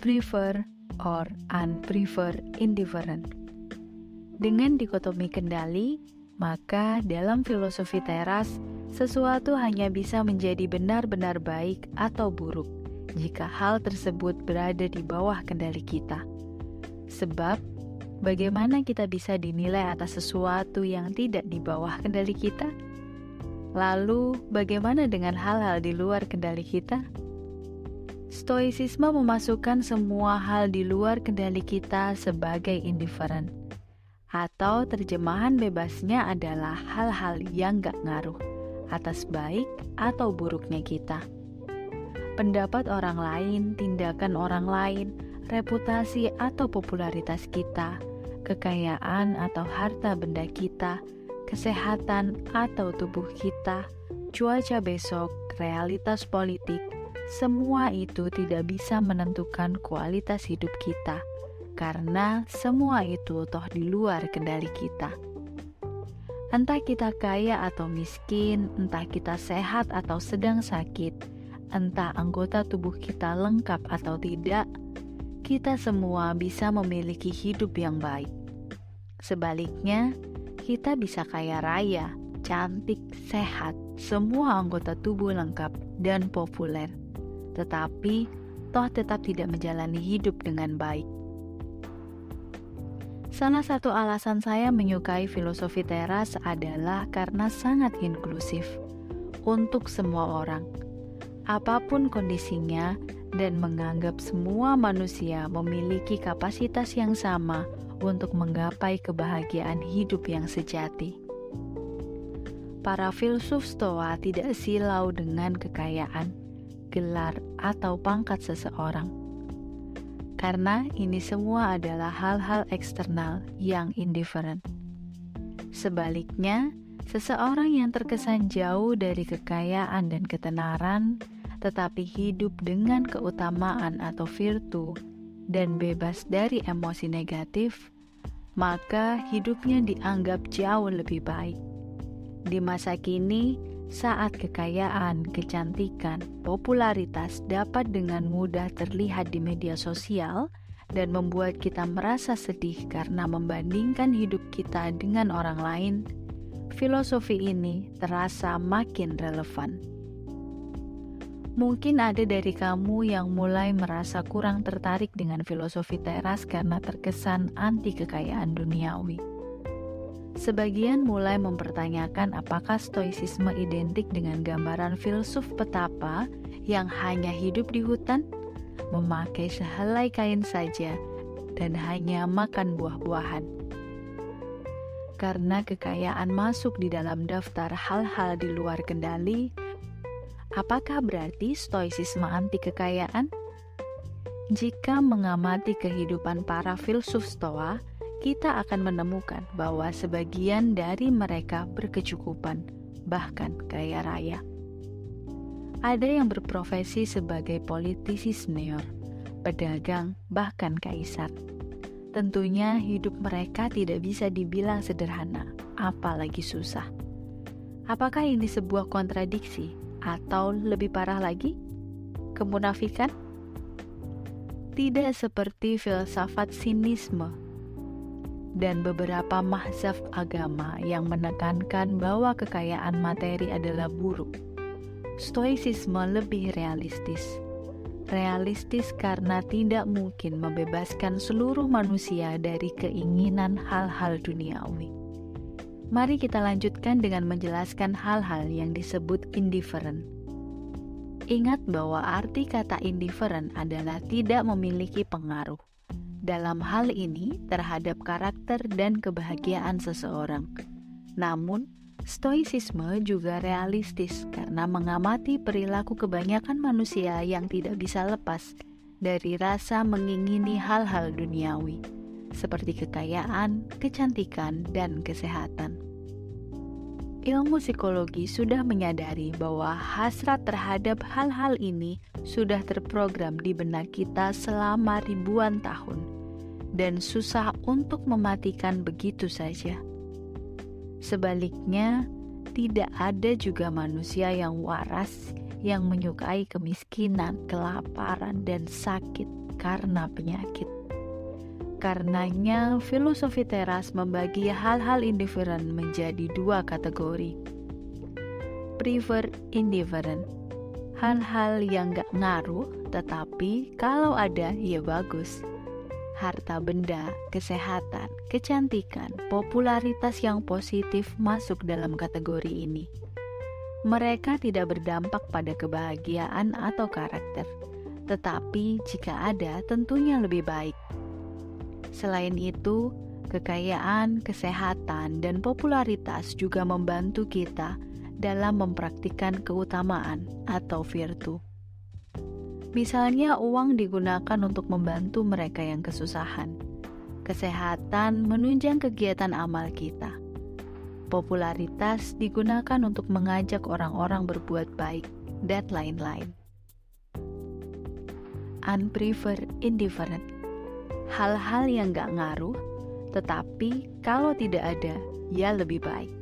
prefer or unprefer indifferent. Dengan dikotomi kendali, maka dalam filosofi teras, sesuatu hanya bisa menjadi benar-benar baik atau buruk jika hal tersebut berada di bawah kendali kita. Sebab, bagaimana kita bisa dinilai atas sesuatu yang tidak di bawah kendali kita? Lalu, bagaimana dengan hal-hal di luar kendali kita? Stoicisme memasukkan semua hal di luar kendali kita sebagai indifferent, atau terjemahan bebasnya adalah hal-hal yang gak ngaruh atas baik atau buruknya kita. Pendapat orang lain, tindakan orang lain, reputasi atau popularitas kita, kekayaan atau harta benda kita, kesehatan atau tubuh kita, cuaca besok, realitas politik, semua itu tidak bisa menentukan kualitas hidup kita, karena semua itu toh di luar kendali kita. Entah kita kaya atau miskin, entah kita sehat atau sedang sakit, entah anggota tubuh kita lengkap atau tidak, kita semua bisa memiliki hidup yang baik. Sebaliknya, kita bisa kaya raya, cantik, sehat, semua anggota tubuh lengkap dan populer, tetapi toh tetap tidak menjalani hidup dengan baik. Salah satu alasan saya menyukai filosofi teras adalah karena sangat inklusif untuk semua orang, apapun kondisinya, dan menganggap semua manusia memiliki kapasitas yang sama untuk menggapai kebahagiaan hidup yang sejati. Para filsuf Stoa tidak silau dengan kekayaan, gelar, atau pangkat seseorang, karena ini semua adalah hal-hal eksternal yang indifferent. Sebaliknya, seseorang yang terkesan jauh dari kekayaan dan ketenaran, tetapi hidup dengan keutamaan atau virtu dan bebas dari emosi negatif, maka hidupnya dianggap jauh lebih baik. Di masa kini, saat kekayaan, kecantikan, popularitas dapat dengan mudah terlihat di media sosial dan membuat kita merasa sedih karena membandingkan hidup kita dengan orang lain, filosofi ini terasa makin relevan. Mungkin ada dari kamu yang mulai merasa kurang tertarik dengan filosofi teras karena terkesan anti kekayaan duniawi. Sebagian mulai mempertanyakan apakah stoicisme identik dengan gambaran filsuf petapa yang hanya hidup di hutan, memakai sehelai kain saja, dan hanya makan buah-buahan. Karena kekayaan masuk di dalam daftar hal-hal di luar kendali, apakah berarti stoicisme anti kekayaan? Jika mengamati kehidupan para filsuf Stoa, kita akan menemukan bahwa sebagian dari mereka berkecukupan, bahkan kaya raya. Ada yang berprofesi sebagai politisi senior, pedagang, bahkan kaisar. Tentunya hidup mereka tidak bisa dibilang sederhana, apalagi susah. Apakah ini sebuah kontradiksi? Atau lebih parah lagi, kemunafikan? Tidak seperti filsafat sinisme dan beberapa mazhab agama yang menekankan bahwa kekayaan materi adalah buruk. Stoicisme lebih realistis. Realistis karena tidak mungkin membebaskan seluruh manusia dari keinginan hal-hal duniawi. Mari kita lanjutkan dengan menjelaskan hal-hal yang disebut indifferent. Ingat bahwa arti kata indifferent adalah tidak memiliki pengaruh dalam hal ini terhadap karakter dan kebahagiaan seseorang. Namun, stoicisme juga realistis karena mengamati perilaku kebanyakan manusia yang tidak bisa lepas dari rasa mengingini hal-hal duniawi, seperti kekayaan, kecantikan, dan kesehatan. Ilmu psikologi sudah menyadari bahwa hasrat terhadap hal-hal ini sudah terprogram di benak kita selama ribuan tahun, dan susah untuk mematikan begitu saja. Sebaliknya, tidak ada juga manusia yang waras yang menyukai kemiskinan, kelaparan, dan sakit, karena penyakit. Karenanya, filosofi teras membagi hal-hal indifferent menjadi dua kategori. Prefer indifferent, hal-hal yang gak ngaruh, tetapi kalau ada ya bagus. Harta benda, kesehatan, kecantikan, popularitas yang positif masuk dalam kategori ini. Mereka tidak berdampak pada kebahagiaan atau karakter, tetapi jika ada tentunya lebih baik. Selain itu, kekayaan, kesehatan, dan popularitas juga membantu kita dalam mempraktikkan keutamaan atau virtu. Misalnya uang digunakan untuk membantu mereka yang kesusahan. Kesehatan menunjang kegiatan amal kita. Popularitas digunakan untuk mengajak orang-orang berbuat baik, dan lain-lain. Unprefer indifferent, hal-hal yang gak ngaruh, tetapi kalau tidak ada, ya lebih baik.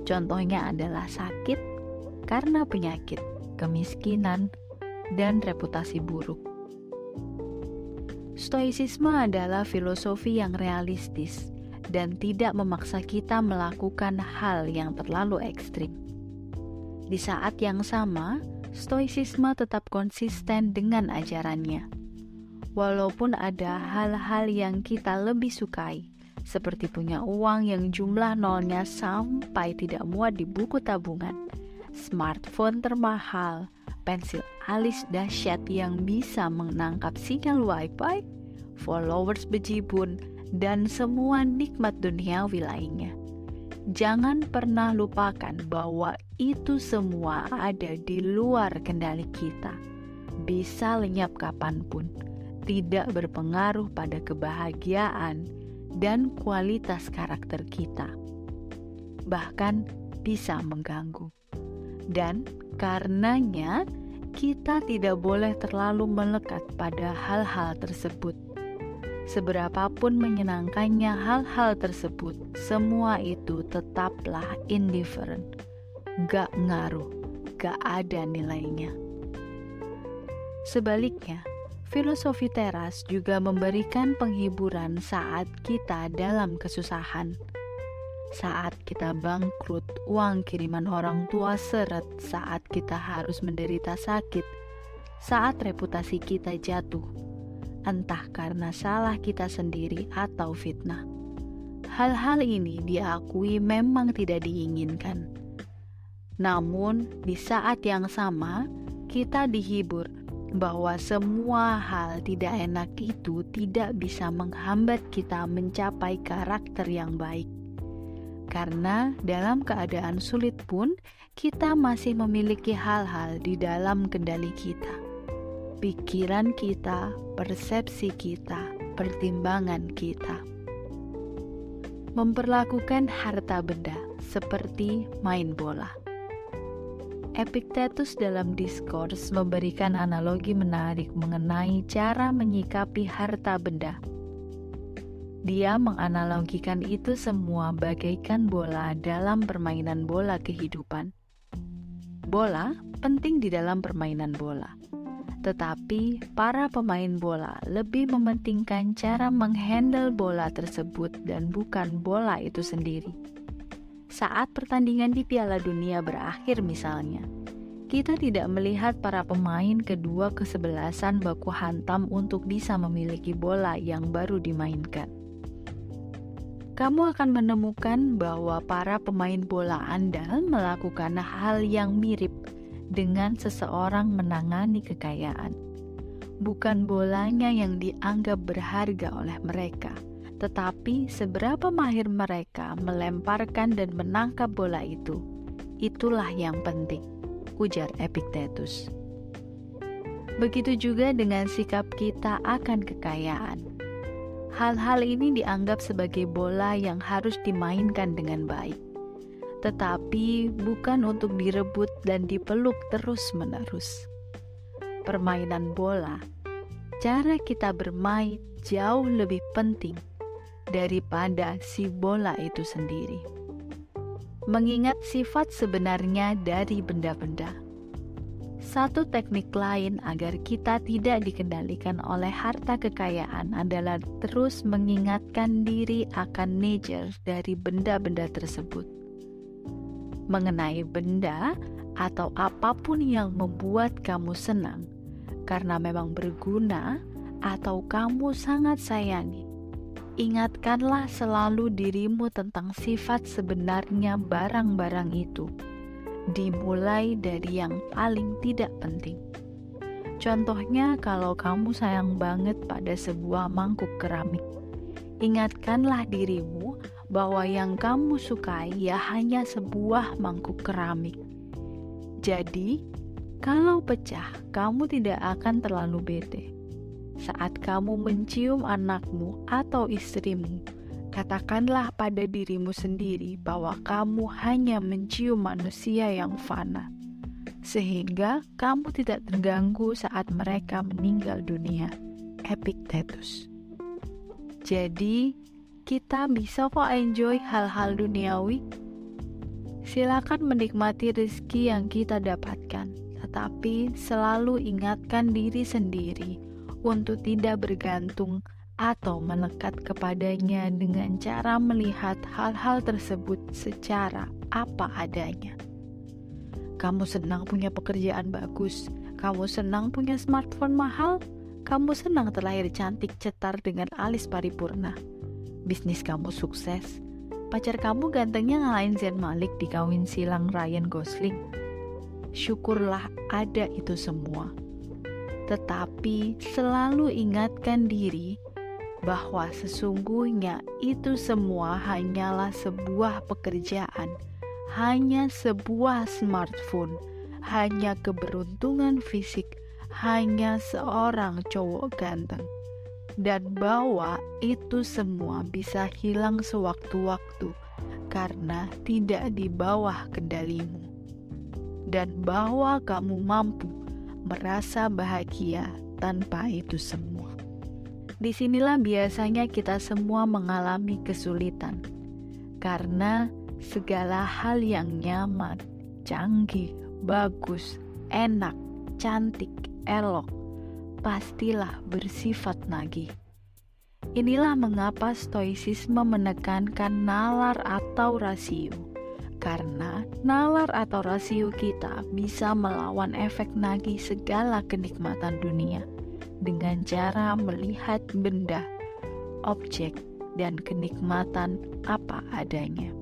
Contohnya adalah sakit karena penyakit, kemiskinan, dan reputasi buruk. Stoicisme adalah filosofi yang realistis dan tidak memaksa kita melakukan hal yang terlalu ekstrim. Di saat yang sama, Stoicisme tetap konsisten dengan ajarannya. Walaupun ada hal-hal yang kita lebih sukai, seperti punya uang yang jumlah nolnya sampai tidak muat di buku tabungan, smartphone termahal, pensil alis dahsyat yang bisa menangkap sinyal wifi, followers bejibun, dan semua nikmat duniawi lainnya. Jangan pernah lupakan bahwa itu semua ada di luar kendali kita, bisa lenyap kapanpun, tidak berpengaruh pada kebahagiaan dan kualitas karakter kita, bahkan bisa mengganggu. Dan karenanya kita tidak boleh terlalu melekat pada hal-hal tersebut. Seberapapun menyenangkannya hal-hal tersebut, semua itu tetaplah indifferent, gak ngaruh, gak ada nilainya. Sebaliknya, filosofi teras juga memberikan penghiburan saat kita dalam kesusahan. Saat kita bangkrut, uang kiriman orang tua seret, saat kita harus menderita sakit, saat reputasi kita jatuh, entah karena salah kita sendiri atau fitnah. Hal-hal ini diakui memang tidak diinginkan. Namun, di saat yang sama, kita dihibur bahwa semua hal tidak enak itu tidak bisa menghambat kita mencapai karakter yang baik. Karena dalam keadaan sulit pun, kita masih memiliki hal-hal di dalam kendali kita. Pikiran kita, persepsi kita, pertimbangan kita. Memperlakukan harta benda seperti main bola. Epictetus dalam Diskurs memberikan analogi menarik mengenai cara menyikapi harta benda. Dia menganalogikan itu semua bagaikan bola dalam permainan bola kehidupan. Bola penting di dalam permainan bola, tetapi para pemain bola lebih mementingkan cara menghandle bola tersebut dan bukan bola itu sendiri. Saat pertandingan di Piala Dunia berakhir misalnya, kita tidak melihat para pemain kedua kesebelasan baku hantam untuk bisa memiliki bola yang baru dimainkan. Kamu akan menemukan bahwa para pemain bola andal melakukan hal yang mirip dengan seseorang menangani kekayaan. Bukan bolanya yang dianggap berharga oleh mereka, tetapi seberapa mahir mereka melemparkan dan menangkap bola itu. Itulah yang penting, ujar Epictetus. Begitu juga dengan sikap kita akan kekayaan. Hal-hal ini dianggap sebagai bola yang harus dimainkan dengan baik, tetapi bukan untuk direbut dan dipeluk terus-menerus. Permainan bola, cara kita bermain jauh lebih penting daripada si bola itu sendiri. Mengingat sifat sebenarnya dari benda-benda. Satu teknik lain agar kita tidak dikendalikan oleh harta kekayaan adalah terus mengingatkan diri akan nature dari benda-benda tersebut. Mengenai benda atau apapun yang membuat kamu senang karena memang berguna atau kamu sangat sayangi, ingatkanlah selalu dirimu tentang sifat sebenarnya barang-barang itu. Dimulai dari yang paling tidak penting. Contohnya, kalau kamu sayang banget pada sebuah mangkuk keramik, ingatkanlah dirimu bahwa yang kamu sukai ya hanya sebuah mangkuk keramik. Jadi, kalau pecah, kamu tidak akan terlalu bete. Saat kamu mencium anakmu atau istrimu, katakanlah pada dirimu sendiri bahwa kamu hanya mencium manusia yang fana, sehingga kamu tidak terganggu saat mereka meninggal dunia. Epictetus. Jadi, kita bisa kok enjoy hal-hal duniawi. Silakan menikmati rezeki yang kita dapatkan, tetapi selalu ingatkan diri sendiri untuk tidak bergantung atau melekat kepadanya dengan cara melihat hal-hal tersebut secara apa adanya. Kamu senang punya pekerjaan bagus, kamu senang punya smartphone mahal, kamu senang terlahir cantik cetar dengan alis paripurna, bisnis kamu sukses, pacar kamu gantengnya ngalahin Zayn Malik di kawin silang Ryan Gosling. Syukurlah ada itu semua. Tetapi selalu ingatkan diri bahwa sesungguhnya itu semua hanyalah sebuah pekerjaan, hanya sebuah smartphone, hanya keberuntungan fisik, hanya seorang cowok ganteng, dan bahwa itu semua bisa hilang sewaktu-waktu karena tidak di bawah kendalimu, dan bahwa kamu mampu merasa bahagia tanpa itu semua. Disinilah biasanya kita semua mengalami kesulitan, karena segala hal yang nyaman, canggih, bagus, enak, cantik, elok, pastilah bersifat nagih. Inilah mengapa stoicisme menekankan nalar atau rasio, karena nalar atau rasio kita bisa melawan efek nagih segala kenikmatan dunia dengan cara melihat benda, objek, dan kenikmatan apa adanya.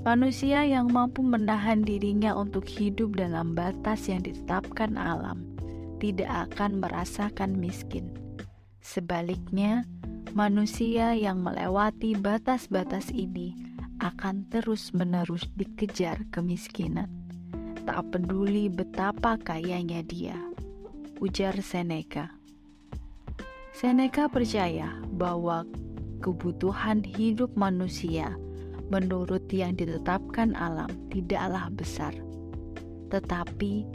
Manusia yang mampu menahan dirinya untuk hidup dalam batas yang ditetapkan alam tidak akan merasakan miskin. Sebaliknya, manusia yang melewati batas-batas ini akan terus-menerus dikejar kemiskinan, tak peduli betapa kayanya dia, ujar Seneca. Seneca percaya bahwa kebutuhan hidup manusia menurut yang ditetapkan alam tidaklah besar, tetapi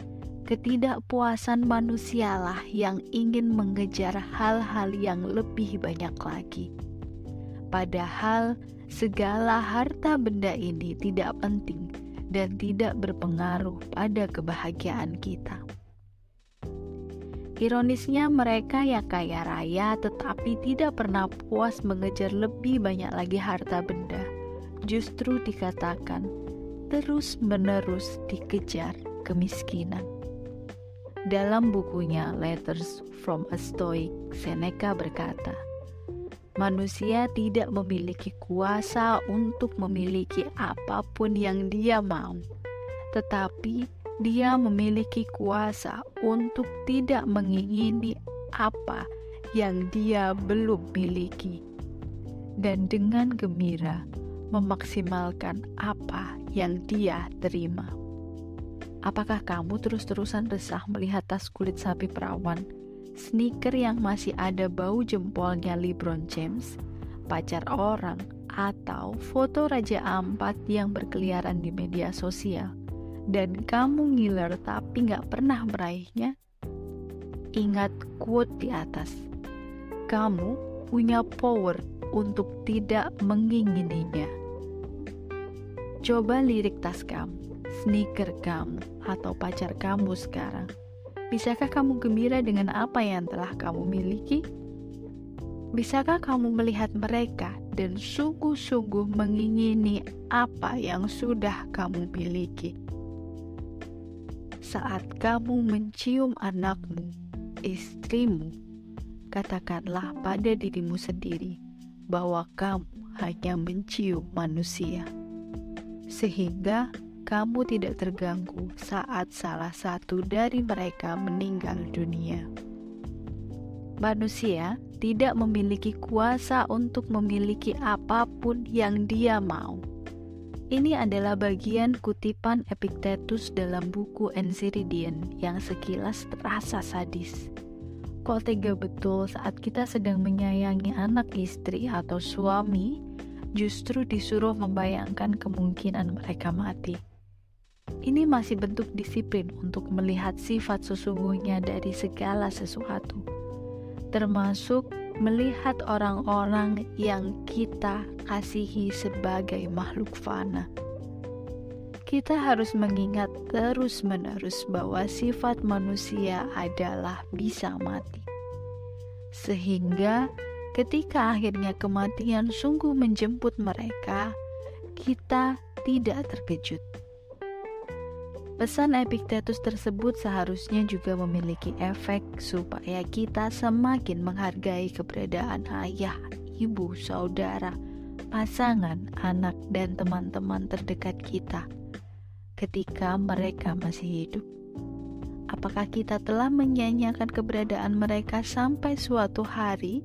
ketidakpuasan manusialah yang ingin mengejar hal-hal yang lebih banyak lagi. Padahal segala harta benda ini tidak penting dan tidak berpengaruh pada kebahagiaan kita. Ironisnya, mereka yang kaya raya tetapi tidak pernah puas mengejar lebih banyak lagi harta benda, justru dikatakan terus-menerus dikejar kemiskinan. Dalam bukunya Letters from a Stoic, Seneca berkata, manusia tidak memiliki kuasa untuk memiliki apapun yang dia mau, tetapi dia memiliki kuasa untuk tidak mengingini apa yang dia belum miliki, dan dengan gembira memaksimalkan apa yang dia terima. Apakah kamu terus-terusan resah melihat tas kulit sapi perawan, sneaker yang masih ada bau jempolnya LeBron James, pacar orang, atau foto Raja Ampat yang berkeliaran di media sosial, dan kamu ngiler tapi gak pernah meraihnya? Ingat quote di atas, kamu punya power untuk tidak mengingininya. Coba lirik tas kamu, sneaker kamu atau pacar kamu sekarang? Bisakah kamu gembira dengan apa yang telah kamu miliki? Bisakah kamu melihat mereka dan sungguh-sungguh mengingini apa yang sudah kamu miliki? Saat kamu mencium anakmu, istrimu, katakanlah pada dirimu sendiri bahwa kamu hanya mencium manusia, sehingga kamu tidak terganggu saat salah satu dari mereka meninggal dunia. Manusia tidak memiliki kuasa untuk memiliki apapun yang dia mau. Ini adalah bagian kutipan Epictetus dalam buku Enchiridion yang sekilas terasa sadis. Kok tega betul saat kita sedang menyayangi anak, istri, atau suami, justru disuruh membayangkan kemungkinan mereka mati. Ini masih bentuk disiplin untuk melihat sifat sesungguhnya dari segala sesuatu, termasuk melihat orang-orang yang kita kasihi sebagai makhluk fana. Kita harus mengingat terus-menerus bahwa sifat manusia adalah bisa mati. Sehingga ketika akhirnya kematian sungguh menjemput mereka, kita tidak terkejut. Pesan Epictetus tersebut seharusnya juga memiliki efek supaya kita semakin menghargai keberadaan ayah, ibu, saudara, pasangan, anak, dan teman-teman terdekat kita ketika mereka masih hidup. Apakah kita telah menyanyiakan keberadaan mereka sampai suatu hari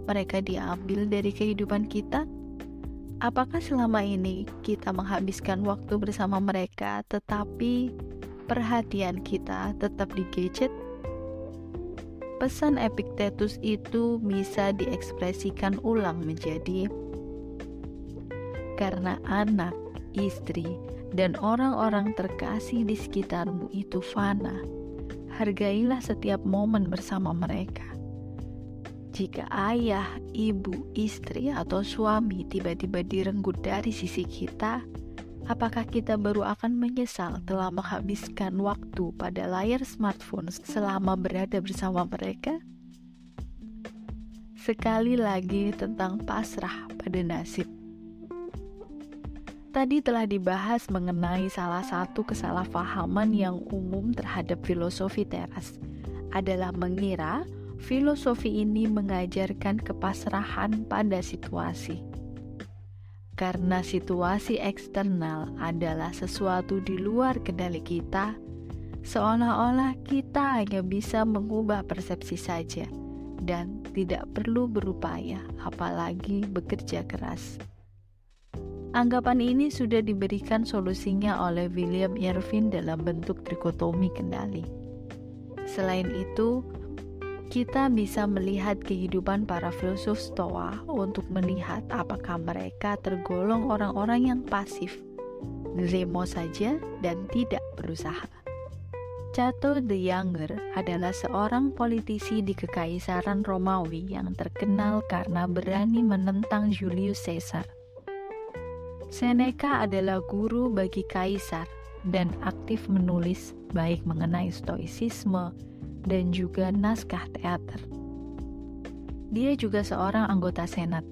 mereka diambil dari kehidupan kita? Apakah selama ini kita menghabiskan waktu bersama mereka, tetapi perhatian kita tetap di gadget? Pesan Epictetus itu bisa diekspresikan ulang menjadi, karena anak, istri, dan orang-orang terkasih di sekitarmu itu fana, hargailah setiap momen bersama mereka. Jika ayah, ibu, istri, atau suami tiba-tiba direnggut dari sisi kita, apakah kita baru akan menyesal telah menghabiskan waktu pada layar smartphone selama berada bersama mereka? Sekali lagi tentang pasrah pada nasib. Tadi telah dibahas mengenai salah satu kesalahpahaman yang umum terhadap filosofi teras adalah mengira filosofi ini mengajarkan kepasrahan pada situasi. Karena situasi eksternal adalah sesuatu di luar kendali kita, seolah-olah kita hanya bisa mengubah persepsi saja dan tidak perlu berupaya, apalagi bekerja keras. Anggapan ini sudah diberikan solusinya oleh William Irvine dalam bentuk trikotomi kendali. Selain itu, kita bisa melihat kehidupan para filsuf Stoa untuk melihat apakah mereka tergolong orang-orang yang pasif, nerimo saja dan tidak berusaha. Cato the Younger adalah seorang politisi di Kekaisaran Romawi yang terkenal karena berani menentang Julius Caesar. Seneca adalah guru bagi kaisar dan aktif menulis baik mengenai stoicisme dan juga naskah teater. Dia juga seorang anggota senat.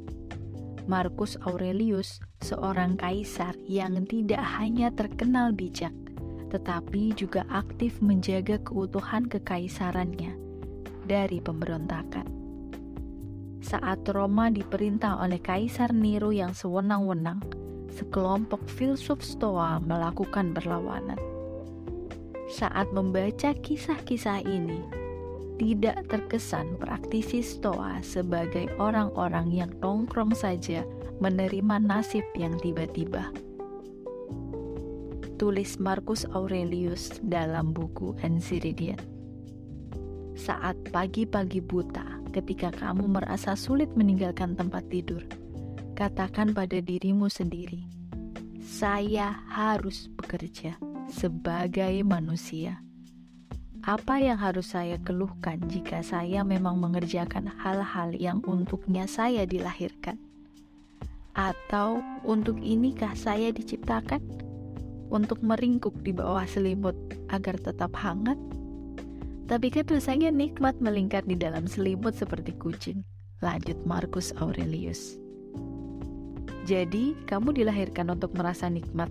Marcus Aurelius, seorang kaisar yang tidak hanya terkenal bijak, tetapi juga aktif menjaga keutuhan kekaisarannya dari pemberontakan. Saat Roma diperintah oleh Kaisar Nero yang sewenang-wenang, sekelompok filsuf Stoa melakukan perlawanan. Saat membaca kisah-kisah ini, tidak terkesan praktisi Stoa sebagai orang-orang yang nongkrong saja menerima nasib yang tiba-tiba. Tulis Marcus Aurelius dalam buku Enchiridion. Saat pagi-pagi buta, ketika kamu merasa sulit meninggalkan tempat tidur, katakan pada dirimu sendiri, saya harus bekerja sebagai manusia. Apa yang harus saya keluhkan jika saya memang mengerjakan hal-hal yang untuknya saya dilahirkan? Atau untuk inikah saya diciptakan? untuk meringkuk di bawah selimut agar tetap hangat? Tapi kan rasanya nikmat melingkar di dalam selimut seperti kucing, lanjut Marcus Aurelius. Jadi, kamu dilahirkan untuk merasa nikmat,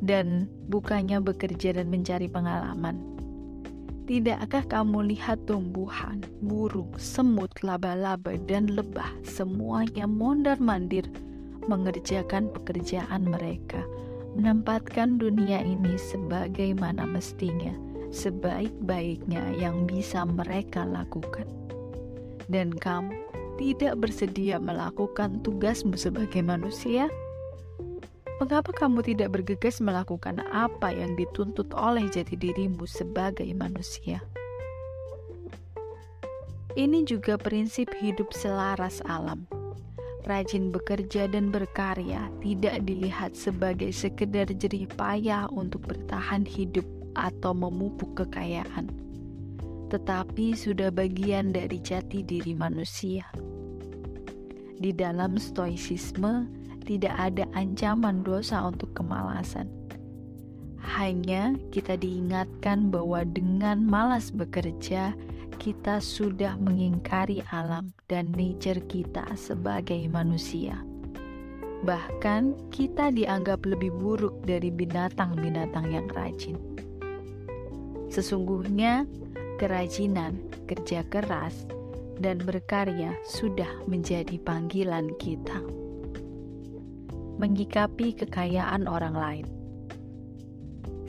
dan bukannya bekerja dan mencari pengalaman. Tidakkah kamu lihat tumbuhan, burung, semut, laba-laba, dan lebah semuanya mondar-mandir mengerjakan pekerjaan mereka, menempatkan dunia ini sebagaimana mestinya, sebaik-baiknya yang bisa mereka lakukan. Dan kamu tidak bersedia melakukan tugasmu sebagai manusia? Mengapa kamu tidak bergegas melakukan apa yang dituntut oleh jati dirimu sebagai manusia? Ini juga prinsip hidup selaras alam. Rajin bekerja dan berkarya tidak dilihat sebagai sekedar jerih payah untuk bertahan hidup atau memupuk kekayaan, tetapi sudah bagian dari jati diri manusia. Di dalam stoicisme, tidak ada ancaman dosa untuk kemalasan. Hanya kita diingatkan bahwa dengan malas bekerja, kita sudah mengingkari alam dan nature kita sebagai manusia. Bahkan kita dianggap lebih buruk dari binatang-binatang yang rajin. Sesungguhnya, kerajinan, kerja keras, dan berkarya sudah menjadi panggilan kita. Menyikapi kekayaan orang lain.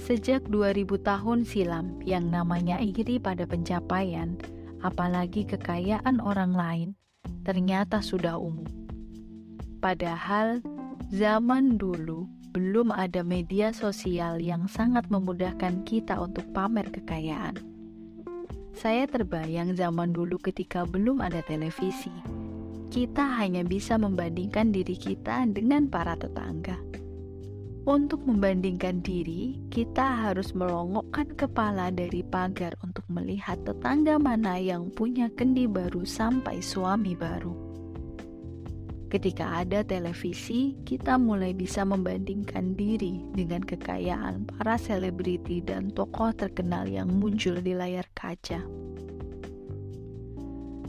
Sejak 2000 tahun silam, yang namanya iri pada pencapaian, apalagi kekayaan orang lain, ternyata sudah umum. Padahal, zaman dulu belum ada media sosial yang sangat memudahkan kita untuk pamer kekayaan. Saya terbayang zaman dulu ketika belum ada televisi. Kita hanya bisa membandingkan diri kita dengan para tetangga. Untuk membandingkan diri, kita harus melongokkan kepala dari pagar untuk melihat tetangga mana yang punya kendi baru sampai suami baru. Ketika ada televisi, kita mulai bisa membandingkan diri dengan kekayaan para selebriti dan tokoh terkenal yang muncul di layar kaca.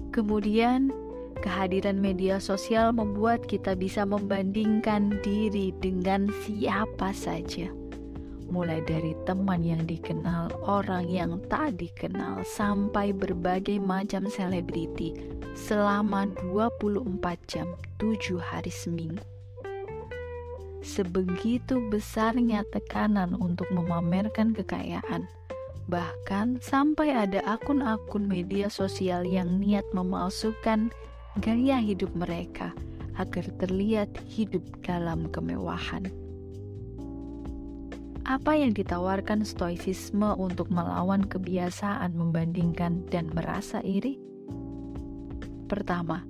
Kemudian, kehadiran media sosial membuat kita bisa membandingkan diri dengan siapa saja. Mulai dari teman yang dikenal, orang yang tak dikenal, sampai berbagai macam selebriti selama 24 jam, 7 hari seminggu. Sebegitu besarnya tekanan untuk memamerkan kekayaan. Bahkan sampai ada akun-akun media sosial yang niat memalsukan gaya hidup mereka agar terlihat hidup dalam kemewahan. Apa yang ditawarkan stoicisme untuk melawan kebiasaan membandingkan dan merasa iri? Pertama,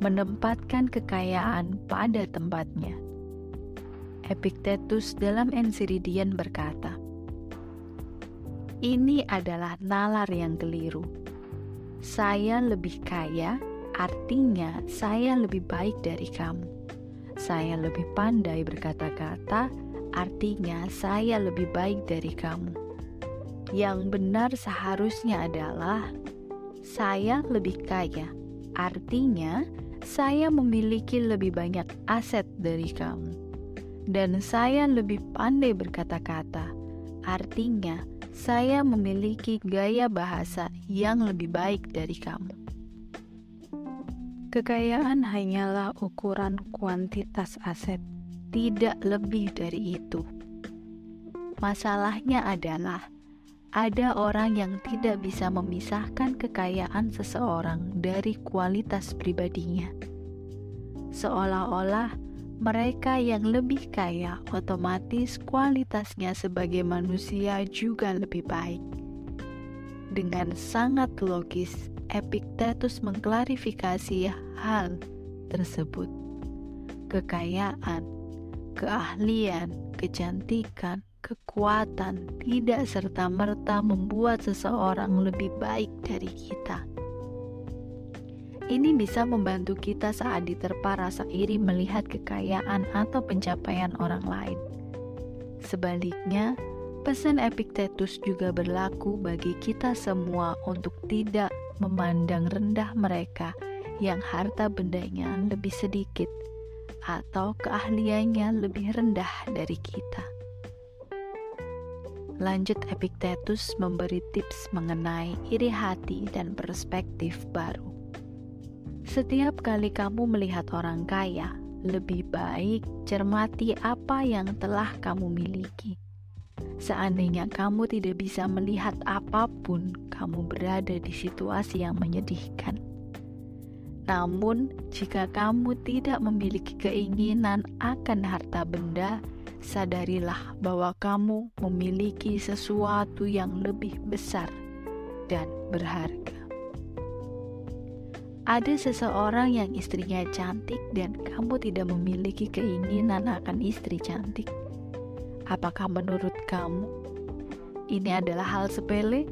menempatkan kekayaan pada tempatnya. Epictetus dalam Enchiridion berkata, "Ini adalah nalar yang keliru. Saya lebih kaya, artinya saya lebih baik dari kamu. Saya lebih pandai berkata-kata, artinya saya lebih baik dari kamu. Yang benar seharusnya adalah saya lebih kaya, artinya saya memiliki lebih banyak aset dari kamu. Dan saya lebih pandai berkata-kata, artinya saya memiliki gaya bahasa yang lebih baik dari kamu." Kekayaan hanyalah ukuran kuantitas aset, tidak lebih dari itu. Masalahnya adalah ada orang yang tidak bisa memisahkan kekayaan seseorang dari kualitas pribadinya. Seolah-olah mereka yang lebih kaya otomatis kualitasnya sebagai manusia juga lebih baik. Dengan sangat logis, Epictetus mengklarifikasi hal tersebut. Kekayaan, keahlian, kecantikan, kekuatan tidak serta-merta membuat seseorang lebih baik dari kita. Ini bisa membantu kita saat diterpa rasa iri melihat kekayaan atau pencapaian orang lain. Sebaliknya, pesan Epiktetus juga berlaku bagi kita semua untuk tidak memandang rendah mereka yang harta bendanya lebih sedikit atau keahliannya lebih rendah dari kita. Lanjut, Epiktetus memberi tips mengenai iri hati dan perspektif baru. Setiap kali kamu melihat orang kaya, lebih baik cermati apa yang telah kamu miliki. Seandainya kamu tidak bisa melihat apapun, kamu berada di situasi yang menyedihkan. Namun, jika kamu tidak memiliki keinginan akan harta benda, sadarilah bahwa kamu memiliki sesuatu yang lebih besar dan berharga. Ada seseorang yang istrinya cantik dan kamu tidak memiliki keinginan akan istri cantik. Apakah menurut kamu ini adalah hal sepele?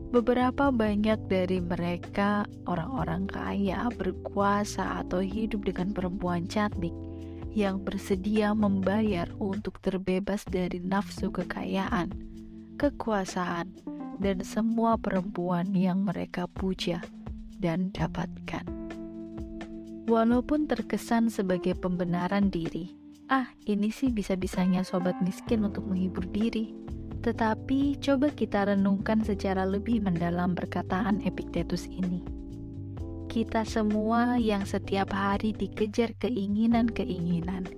Beberapa banyak dari mereka orang-orang kaya, berkuasa, atau hidup dengan perempuan cantik yang bersedia membayar untuk terbebas dari nafsu kekayaan, kekuasaan, dan semua perempuan yang mereka puja dan dapatkan. Walaupun terkesan sebagai pembenaran diri, ini sih bisa-bisanya sobat miskin untuk menghibur diri. Tetapi coba kita renungkan secara lebih mendalam perkataan Epiktetus ini. Kita semua yang setiap hari dikejar keinginan-keinginan,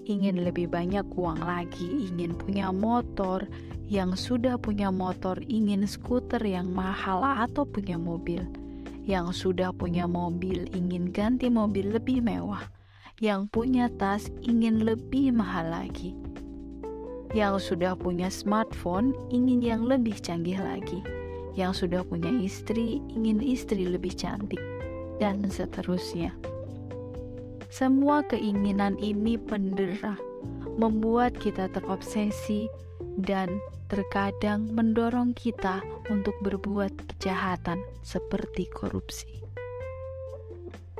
ingin lebih banyak uang lagi, ingin punya motor, yang sudah punya motor ingin skuter yang mahal atau punya mobil, yang sudah punya mobil ingin ganti mobil lebih mewah, yang punya tas ingin lebih mahal lagi, yang sudah punya smartphone ingin yang lebih canggih lagi, yang sudah punya istri ingin istri lebih cantik, dan seterusnya. Semua keinginan ini mendera, membuat kita terobsesi, dan terkadang mendorong kita untuk berbuat kejahatan seperti korupsi.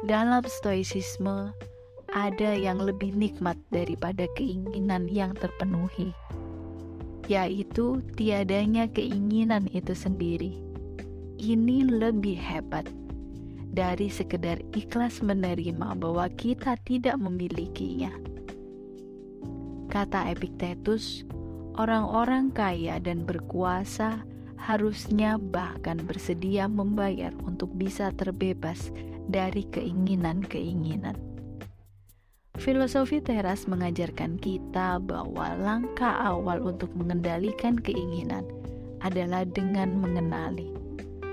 Dalam stoicisme, ada yang lebih nikmat daripada keinginan yang terpenuhi, yaitu tiadanya keinginan itu sendiri. Ini lebih hebat dari sekedar ikhlas menerima bahwa kita tidak memilikinya. Kata Epiktetus, orang-orang kaya dan berkuasa harusnya bahkan bersedia membayar untuk bisa terbebas dari keinginan-keinginan. Filosofi teras mengajarkan kita bahwa langkah awal untuk mengendalikan keinginan adalah dengan mengenali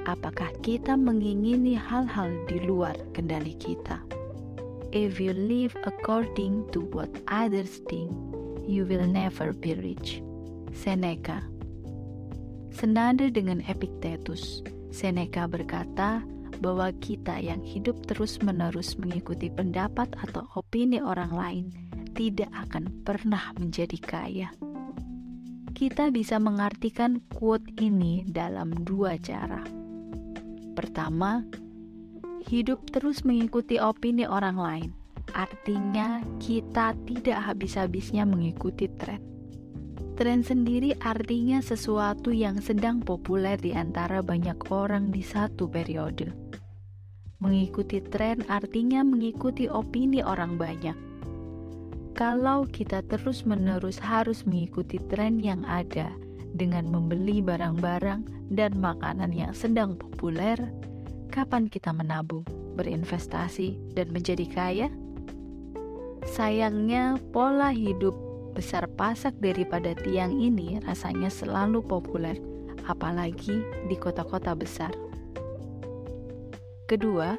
apakah kita mengingini hal-hal di luar kendali kita. If you live according to what others think, you will never be rich. Seneca. Senada dengan Epiktetus, Seneca berkata bahwa kita yang hidup terus-menerus mengikuti pendapat atau opini orang lain tidak akan pernah menjadi kaya. Kita bisa mengartikan quote ini dalam dua cara. Pertama, hidup terus mengikuti opini orang lain, artinya kita tidak habis-habisnya mengikuti tren. Tren sendiri artinya sesuatu yang sedang populer di antara banyak orang di satu periode. Mengikuti tren artinya mengikuti opini orang banyak. Kalau kita terus-menerus harus mengikuti tren yang ada dengan membeli barang-barang dan makanan yang sedang populer, kapan kita menabung, berinvestasi, dan menjadi kaya? Sayangnya, pola hidup besar pasak daripada tiang ini rasanya selalu populer, apalagi di kota-kota besar. Kedua,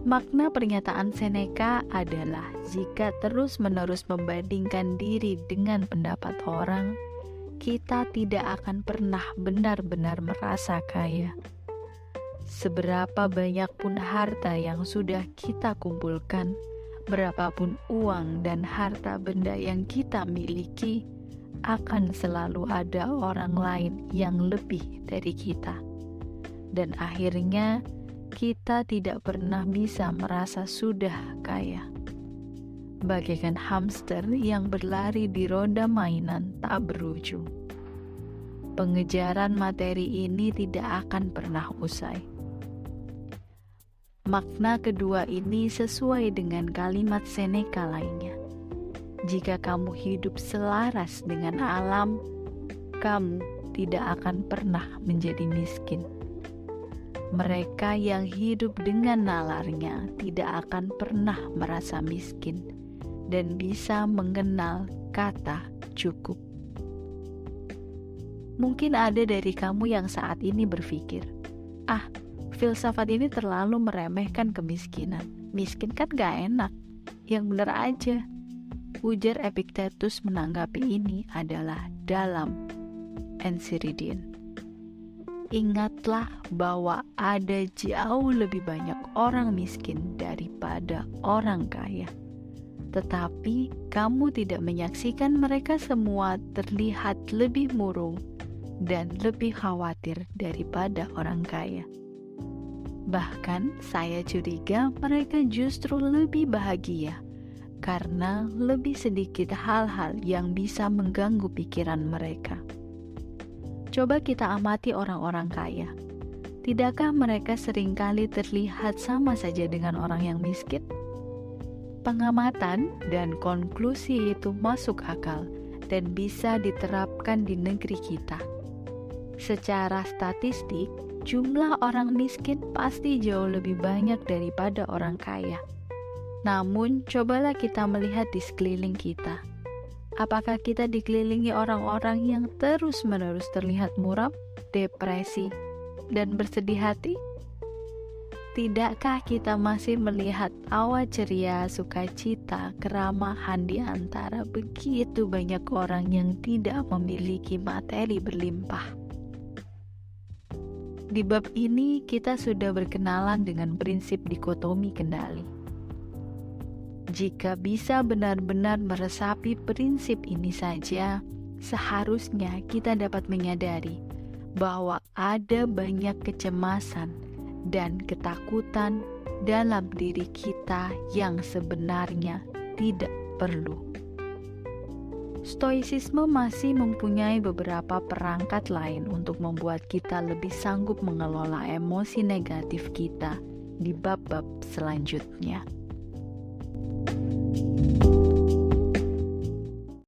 makna pernyataan Seneca adalah jika terus-menerus membandingkan diri dengan pendapat orang, kita tidak akan pernah benar-benar merasa kaya. Seberapa banyak pun harta yang sudah kita kumpulkan, berapapun uang dan harta benda yang kita miliki, akan selalu ada orang lain yang lebih dari kita. Dan akhirnya, kita tidak pernah bisa merasa sudah kaya. bagaikan hamster yang berlari di roda mainan tak berujung. Pengejaran materi ini tidak akan pernah usai. Makna kedua ini sesuai dengan kalimat Seneca lainnya. Jika kamu hidup selaras dengan alam, kamu tidak akan pernah menjadi miskin. Mereka yang hidup dengan nalarnya tidak akan pernah merasa miskin dan bisa mengenal kata cukup. Mungkin ada dari kamu yang saat ini berpikir, filsafat ini terlalu meremehkan kemiskinan. Miskin kan gak enak. Yang benar aja. Ujar Epictetus menanggapi ini adalah dalam Enchiridion. Ingatlah bahwa ada jauh lebih banyak orang miskin daripada orang kaya. Tetapi kamu tidak menyaksikan mereka semua terlihat lebih murung dan lebih khawatir daripada orang kaya. Bahkan saya curiga mereka justru lebih bahagia karena lebih sedikit hal-hal yang bisa mengganggu pikiran mereka. Coba kita amati orang-orang kaya. Tidakkah mereka seringkali terlihat sama saja dengan orang yang miskin? Pengamatan dan konklusi itu masuk akal dan bisa diterapkan di negeri kita. Secara statistik, jumlah orang miskin pasti jauh lebih banyak daripada orang kaya. Namun, cobalah kita melihat di sekeliling kita. Apakah kita dikelilingi orang-orang yang terus-menerus terlihat muram, depresi, dan bersedih hati? Tidakkah kita masih melihat tawa ceria, sukacita, keramahan di antara begitu banyak orang yang tidak memiliki materi berlimpah? Di bab ini kita sudah berkenalan dengan prinsip dikotomi kendali. Jika bisa benar-benar meresapi prinsip ini saja, seharusnya kita dapat menyadari bahwa ada banyak kecemasan dan ketakutan dalam diri kita yang sebenarnya tidak perlu. Stoicisme masih mempunyai beberapa perangkat lain untuk membuat kita lebih sanggup mengelola emosi negatif kita di bab-bab selanjutnya.